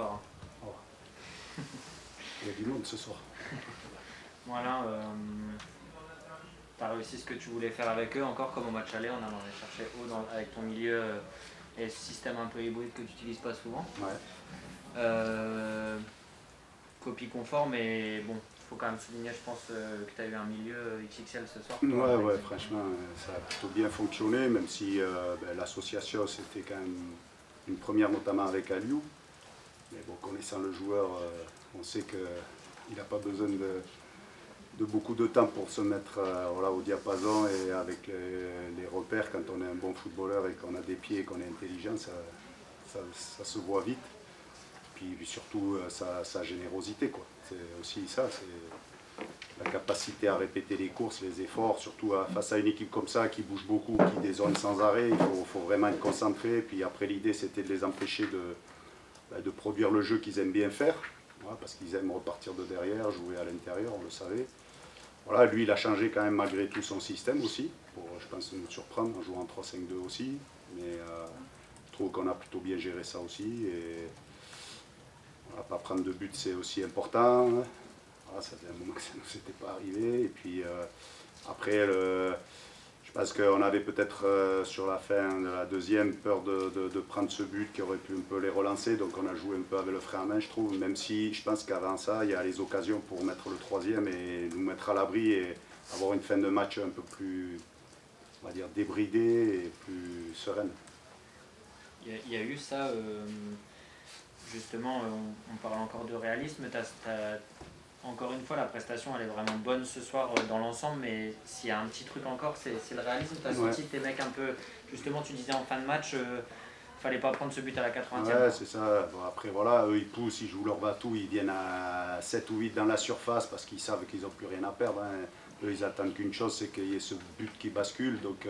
soir. Oh. Il y a du monde ce soir. Voilà, tu as réussi ce que tu voulais faire avec eux encore comme au match aller, on allant les chercher haut avec ton milieu et ce système un peu hybride que tu n'utilises pas souvent. Ouais. Copie conforme, mais bon, il faut quand même souligner, je pense, que tu as eu un milieu XXL ce soir. Ouais, franchement, ça a plutôt bien fonctionné, même si l'association, c'était quand même une première, notamment avec Aliou. Mais bon, connaissant le joueur, on sait qu'il n'a pas besoin de beaucoup de temps pour se mettre au diapason et avec les repères. Quand on est un bon footballeur et qu'on a des pieds et qu'on est intelligent, ça se voit vite. Puis surtout sa générosité, quoi. C'est aussi ça, c'est la capacité à répéter les courses, les efforts, surtout face à une équipe comme ça qui bouge beaucoup, qui dézone sans arrêt. Il faut vraiment être concentré. Puis après, l'idée, c'était de les empêcher de produire le jeu qu'ils aiment bien faire, voilà, parce qu'ils aiment repartir de derrière, jouer à l'intérieur, on le savait. Voilà, lui, il a changé quand même malgré tout son système aussi, pour, je pense, nous surprendre en jouant 3-5-2 aussi. Mais je trouve qu'on a plutôt bien géré ça aussi. Et voilà, pas prendre de but, c'est aussi important. Voilà, ça faisait un moment que ça ne nous était pas arrivé. Et puis après, je pense qu'on avait peut-être sur la fin de la deuxième peur de prendre ce but qui aurait pu un peu les relancer. Donc on a joué un peu avec le frein à main, je trouve. Même si je pense qu'avant ça, il y a les occasions pour mettre le troisième et nous mettre à l'abri et avoir une fin de match un peu plus, on va dire, débridée et plus sereine. Il y a eu ça, justement, on parle encore de réalisme. Encore une fois, la prestation elle est vraiment bonne ce soir dans l'ensemble, mais s'il y a un petit truc encore, c'est le réalisme. Tu as senti tes mecs un peu, justement, tu disais en fin de match, fallait pas prendre ce but à la 80e. Ouais, c'est ça. Bon, après, voilà, eux, ils poussent, ils jouent leur batou, ils viennent à 7 ou 8 dans la surface parce qu'ils savent qu'ils n'ont plus rien à perdre. Hein. Eux, ils attendent qu'une chose, c'est qu'il y ait ce but qui bascule. Donc,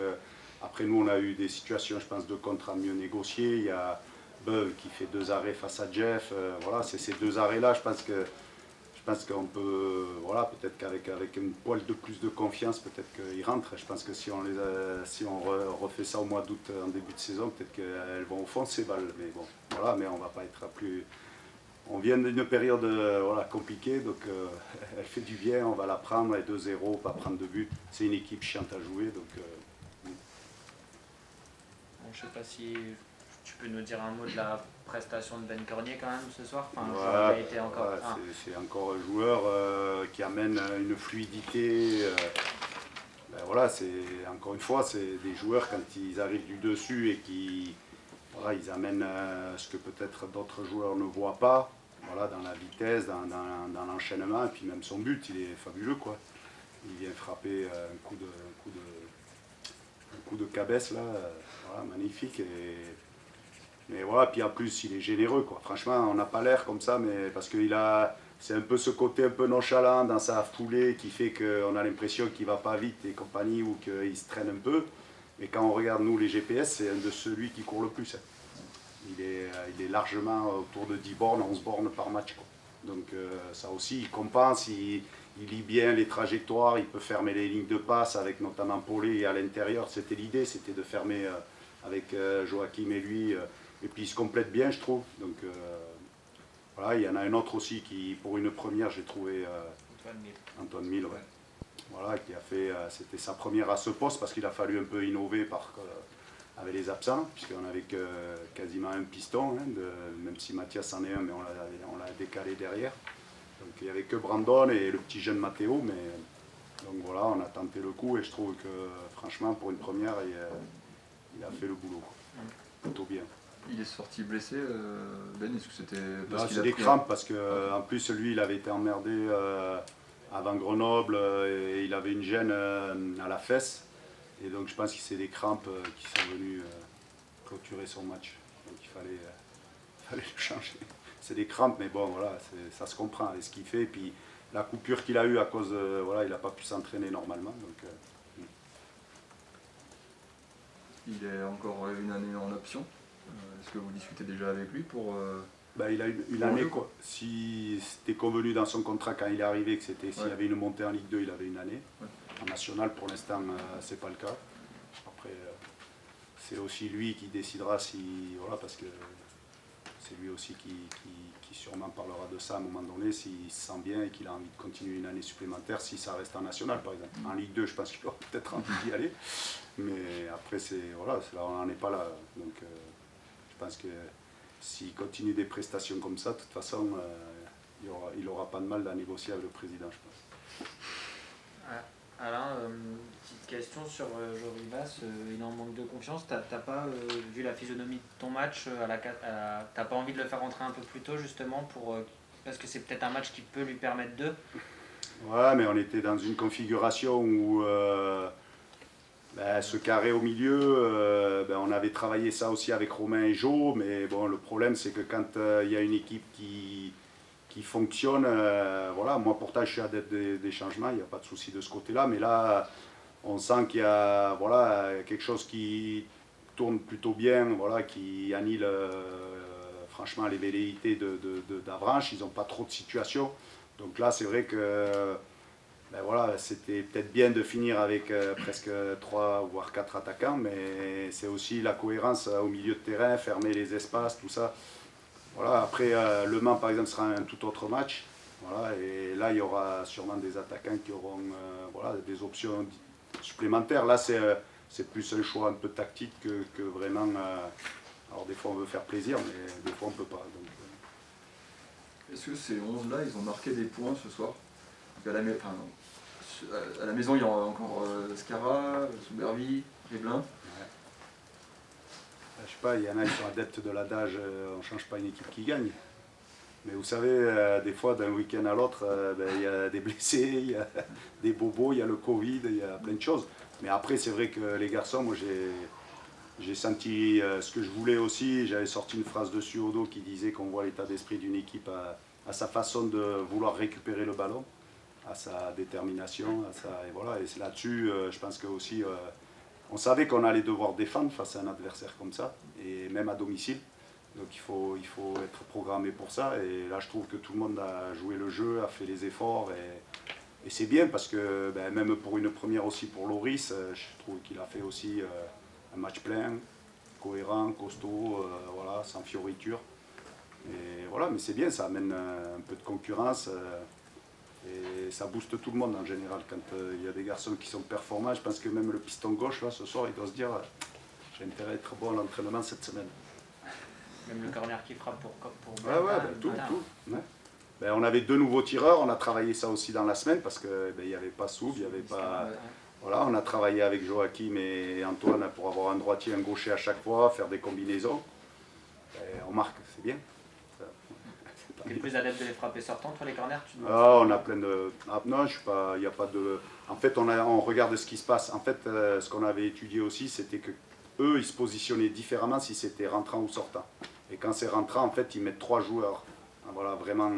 après, nous, on a eu des situations, je pense, de contre à mieux négocier. Il y a Beuve qui fait 2 arrêts face à Jeff. Voilà, c'est ces 2 arrêts-là, je pense qu'on peut, voilà, peut-être qu'avec une poil de plus de confiance, peut-être qu'ils rentrent. Je pense que si on refait ça au mois d'août en début de saison, peut-être qu'elles vont au fond ces balles. Mais bon, voilà, mais on va pas être plus. On vient d'une période compliquée, donc elle fait du bien, on va la prendre, et 2-0, pas prendre de but. C'est une équipe chiante à jouer, donc. Je sais pas si tu peux nous dire un mot de la prestation de Ben Cornier quand même ce soir. C'est encore un joueur qui amène une fluidité. Voilà, encore une fois, c'est des joueurs quand ils arrivent du dessus et qui ils amènent ce que peut-être d'autres joueurs ne voient pas. Voilà, dans la vitesse, dans l'enchaînement, et puis même son but, il est fabuleux, quoi. Il vient frapper un coup de cabesse là, voilà, magnifique. Mais voilà, puis en plus, il est généreux, quoi. Franchement, on n'a pas l'air comme ça, mais parce c'est un peu ce côté un peu nonchalant dans sa foulée qui fait qu'on a l'impression qu'il va pas vite et compagnie ou qu'il se traîne un peu. Mais quand on regarde, nous, les GPS, c'est un de celui qui court le plus. Hein. Il est largement autour de 10 bornes, 11 bornes par match, quoi. Donc ça aussi, il compense, il lit bien les trajectoires, il peut fermer les lignes de passe avec notamment Paulet et à l'intérieur. C'était l'idée, c'était de fermer avec Joachim et lui. Et puis il se complète bien, je trouve. Donc voilà, il y en a un autre aussi qui, pour une première, j'ai trouvé Antoine Mille, ouais. Voilà, qui a fait, c'était sa première à ce poste parce qu'il a fallu un peu innover avec les absents, puisqu'on avait quasiment un piston, hein, même si Mathias en est un, mais on l'a décalé derrière. Donc il n'y avait que Brandon et le petit jeune Matteo, mais donc voilà, on a tenté le coup et je trouve que franchement, pour une première, il a fait le boulot, quoi. Plutôt bien. Il est sorti blessé, Ben, est-ce que c'était parce qu'il a des crampes, parce qu'en plus lui il avait été emmerdé avant Grenoble et il avait une gêne à la fesse. Et donc je pense que c'est des crampes qui sont venues clôturer son match. Donc il fallait le changer. C'est des crampes, mais bon voilà, ça se comprend avec ce qu'il fait. Et puis la coupure qu'il a eue à cause il n'a pas pu s'entraîner normalement. Donc, il est encore une année en option. Est-ce que vous discutez déjà avec lui pour... il a une année, quoi. Si c'était convenu dans son contrat quand il est arrivé que s'il y avait une montée en Ligue 2, il avait une année. Ouais. En national, pour l'instant, c'est pas le cas. Après, c'est aussi lui qui décidera si... Voilà, parce que c'est lui aussi qui sûrement parlera de ça à un moment donné, s'il se sent bien et qu'il a envie de continuer une année supplémentaire, si ça reste en national par exemple. En Ligue 2, je pense qu'il aura peut-être envie d'y aller, mais après, voilà, là, on n'en est pas là. Donc je pense que s'il continue des prestations comme ça, de toute façon, il aura pas de mal à négocier avec le président, je pense. Alain, petite question sur Joribas, il en manque de confiance. T'as pas vu la physionomie de ton match t'as pas envie de le faire rentrer un peu plus tôt justement parce que c'est peut-être un match qui peut lui permettre de. Ouais, mais on était dans une configuration où ce carré au milieu, on avait travaillé ça aussi avec Romain et Jo, mais bon, le problème c'est que quand il y a une équipe qui fonctionne, voilà, moi pourtant je suis adepte des changements, il n'y a pas de souci de ce côté-là, mais là on sent qu'il y a quelque chose qui tourne plutôt bien, voilà, qui annule franchement les velléités d'Avranches, ils n'ont pas trop de situations, donc là c'est vrai que voilà, c'était peut-être bien de finir avec presque 3 voire 4 attaquants, mais c'est aussi la cohérence au milieu de terrain, fermer les espaces, tout ça. Voilà, après, Le Mans, par exemple, sera un tout autre match. Voilà, et là, il y aura sûrement des attaquants qui auront voilà, des options supplémentaires. Là, c'est plus un choix un peu tactique que vraiment... alors, des fois, on veut faire plaisir, mais des fois, on ne peut pas. Est-ce que ces 11-là, ils ont marqué des points ce soir? Parce qu'à à la maison, il y aura encore Scara, Soubervi, Reblin. Ouais. Je sais pas, il y en a qui sont adeptes de l'adage on ne change pas une équipe qui gagne. Mais vous savez, des fois, d'un week-end à l'autre, il y a des blessés, il y a des bobos, il y a le Covid, il y a plein de choses. Mais après, c'est vrai que les garçons, moi, j'ai senti ce que je voulais aussi. J'avais sorti une phrase de Suodo qui disait qu'on voit l'état d'esprit d'une équipe à sa façon de vouloir récupérer le ballon, à sa détermination, et voilà. Et c'est là-dessus, je pense que aussi, on savait qu'on allait devoir défendre face à un adversaire comme ça, et même à domicile. Donc il faut être programmé pour ça. Et là, je trouve que tout le monde a joué le jeu, a fait les efforts. Et c'est bien parce que même pour une première aussi pour Loris, je trouve qu'il a fait aussi un match plein, cohérent, costaud, voilà, sans fioriture. Et voilà, mais c'est bien, ça amène un peu de concurrence. Et ça booste tout le monde en général. Quand il y a des garçons qui sont performants, je pense que même le piston gauche, là, ce soir, il doit se dire j'ai intérêt à être bon à l'entraînement cette semaine. Même le corner qui frappe pour tout. Ouais. On avait 2 nouveaux tireurs, on a travaillé ça aussi dans la semaine parce qu'il n'y avait pas Soub, il n'y avait pas... Voilà, on a travaillé avec Joachim et Antoine pour avoir un droitier, un gaucher à chaque fois, faire des combinaisons. On marque, c'est bien. Tu es plus adepte de les frapper sortant, toi les corners on a plein de... non, je suis pas... Il n'y a pas de... En fait, on regarde ce qui se passe. En fait, ce qu'on avait étudié aussi, c'était que eux, ils se positionnaient différemment si c'était rentrant ou sortant. Et quand c'est rentrant, en fait, ils mettent 3 joueurs voilà, vraiment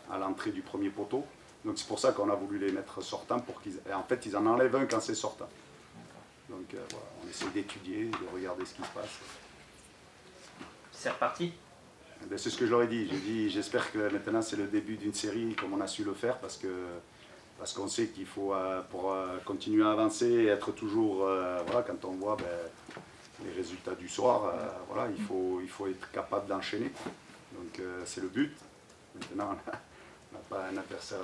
à l'entrée du premier poteau. Donc c'est pour ça qu'on a voulu les mettre sortants pour qu'ils... Et en fait, ils en enlèvent un quand c'est sortant. Donc voilà, on essaie d'étudier, de regarder ce qui se passe. C'est reparti. C'est ce que je leur ai dit. J'ai dit, j'espère que maintenant c'est le début d'une série comme on a su le faire parce qu'on sait qu'il faut, pour continuer à avancer et être toujours... voilà, quand on voit les résultats du soir, voilà, il faut être capable d'enchaîner. Donc c'est le but. Maintenant, on n'a pas un adversaire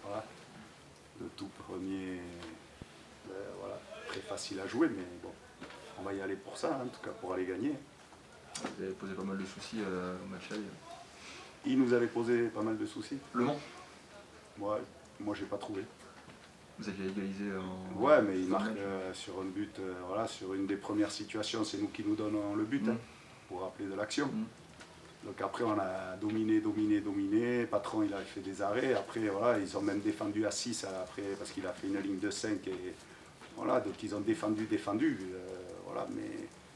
voilà, de tout premier, voilà, très facile à jouer, mais bon, on va y aller pour ça, en tout cas pour aller gagner. Vous avez posé pas mal de soucis au match aller. Il nous avait posé pas mal de soucis. Le Mans. Moi j'ai pas trouvé. Vous aviez égalisé en... Ouais, mais il marque sur un but, voilà, sur une des premières situations, c'est nous qui nous donnons le but, pour rappeler de l'action. Donc après on a dominé, le patron il a fait des arrêts, après voilà, ils ont même défendu à 6 après, parce qu'il a fait une ligne de 5, et voilà, donc ils ont défendu, voilà, mais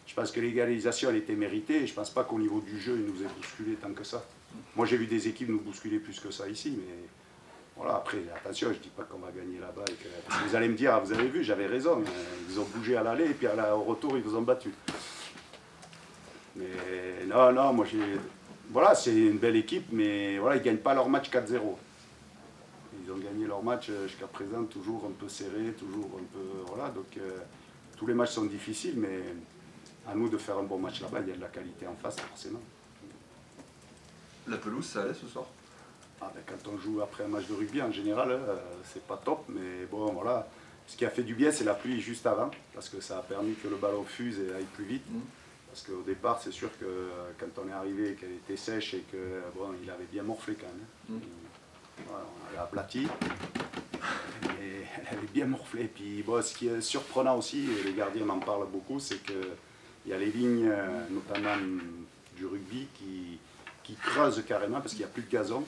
je pense que l'égalisation elle était méritée, et je pense pas qu'au niveau du jeu il nous ait bousculé tant que ça. Moi j'ai vu des équipes nous bousculer plus que ça ici, mais voilà, après attention, je dis pas qu'on va gagner là-bas, parce que vous allez me dire, vous avez vu, j'avais raison, ils ont bougé à l'aller, et puis au retour ils vous ont battu. Mais non, moi j'ai... Voilà, c'est une belle équipe, mais voilà, ils ne gagnent pas leur match 4-0. Ils ont gagné leur match jusqu'à présent toujours un peu serré, toujours un peu... Voilà, donc tous les matchs sont difficiles, mais à nous de faire un bon match là-bas, il y a de la qualité en face, forcément. La pelouse, ça allait ce soir? Ah ben, quand on joue après un match de rugby, en général, c'est pas top, mais bon, voilà. Ce qui a fait du bien, c'est la pluie juste avant, parce que ça a permis que le ballon fuse et aille plus vite. Parce qu'au départ, c'est sûr que quand on est arrivé, qu'elle était sèche et que bon, il avait bien morflé quand même. Voilà, on l'a aplati. Et elle avait bien morflé. Puis bon, ce qui est surprenant aussi, et les gardiens m'en parlent beaucoup, c'est qu'il y a les lignes, notamment du rugby, qui creusent carrément parce qu'il n'y a plus de gazon.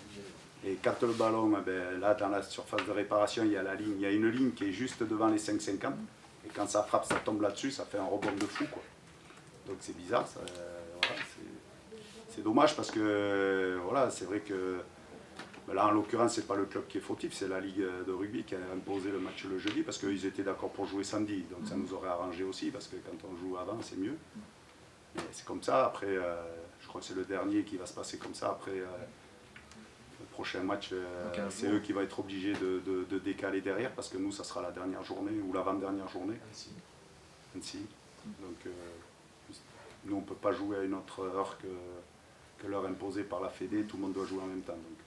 Et quand le ballon, ben, là dans la surface de réparation, il y a la ligne, il y a une ligne qui est juste devant les 5,50. Et quand ça frappe, ça tombe là-dessus, ça fait un rebond de fou, quoi. Donc c'est bizarre, ça, voilà, c'est dommage parce que voilà, c'est vrai que là en l'occurrence c'est pas le club qui est fautif, c'est la Ligue de rugby qui a imposé le match le jeudi parce qu'ils étaient d'accord pour jouer samedi, donc ça nous aurait arrangé aussi parce que quand on joue avant c'est mieux. Mais c'est comme ça, après je crois que c'est le dernier qui va se passer comme ça, après le prochain match c'est eux qui vont être obligés de décaler derrière parce que nous ça sera la dernière journée ou l'avant-dernière journée. Annecy. Donc nous, on ne peut pas jouer à une autre heure que l'heure imposée par la Fédé, tout le monde doit jouer en même temps. Donc,